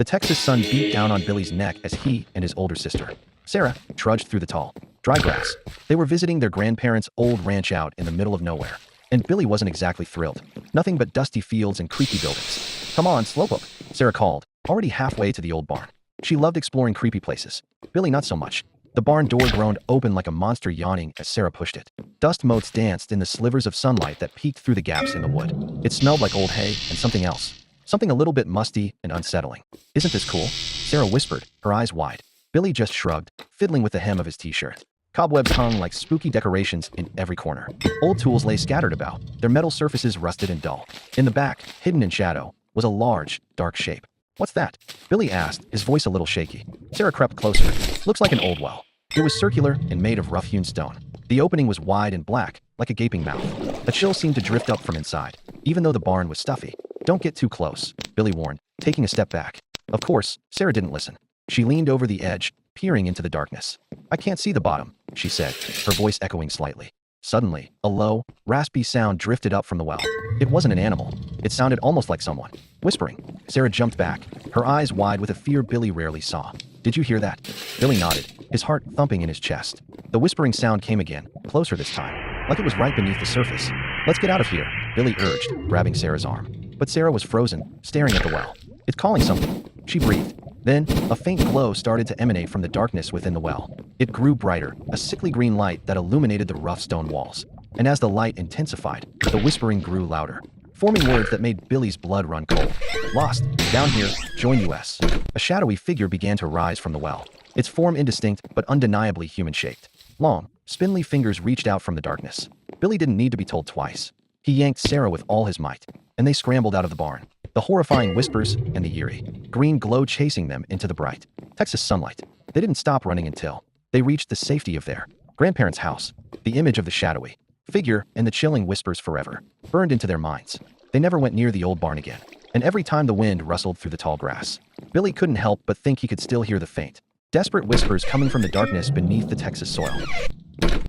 The Texas sun beat down on Billy's neck as he and his older sister, Sarah, trudged through the tall, dry grass. They were visiting their grandparents' old ranch out in the middle of nowhere. And Billy wasn't exactly thrilled. Nothing but dusty fields and creepy buildings. "Come on, Slowpoke," Sarah called, already halfway to the old barn. She loved exploring creepy places. Billy not so much. The barn door groaned open like a monster yawning as Sarah pushed it. Dust motes danced in the slivers of sunlight that peeked through the gaps in the wood. It smelled like old hay and something else. Something a little bit musty and unsettling. "Isn't this cool?" Sarah whispered, her eyes wide. Billy just shrugged, fiddling with the hem of his t-shirt. Cobwebs hung like spooky decorations in every corner. Old tools lay scattered about, their metal surfaces rusted and dull. In the back, hidden in shadow, was a large, dark shape. "What's that?" Billy asked, his voice a little shaky. Sarah crept closer. "Looks like an old well." It was circular and made of rough-hewn stone. The opening was wide and black, like a gaping mouth. A chill seemed to drift up from inside, even though the barn was stuffy. "Don't get too close," Billy warned, taking a step back. Of course, Sarah didn't listen. She leaned over the edge, peering into the darkness. "I can't see the bottom," she said, her voice echoing slightly. Suddenly, a low, raspy sound drifted up from the well. It wasn't an animal. It sounded almost like someone whispering. Sarah jumped back, her eyes wide with a fear Billy rarely saw. "Did you hear that?" Billy nodded, his heart thumping in his chest. The whispering sound came again, closer this time, like it was right beneath the surface. "Let's get out of here," Billy urged, grabbing Sarah's arm. But Sarah was frozen, staring at the well. "It's calling something," she breathed. Then, a faint glow started to emanate from the darkness within the well. It grew brighter, a sickly green light that illuminated the rough stone walls. And as the light intensified, the whispering grew louder, forming words that made Billy's blood run cold. "Lost. Down here. Join us." A shadowy figure began to rise from the well, its form indistinct but undeniably human-shaped. Long, spindly fingers reached out from the darkness. Billy didn't need to be told twice. He yanked Sarah with all his might, and they scrambled out of the barn. The horrifying whispers and the eerie, green glow chasing them into the bright Texas sunlight. They didn't stop running until they reached the safety of their grandparents' house. The image of the shadowy figure and the chilling whispers forever burned into their minds. They never went near the old barn again, and every time the wind rustled through the tall grass, Billy couldn't help but think he could still hear the faint, desperate whispers coming from the darkness beneath the Texas soil.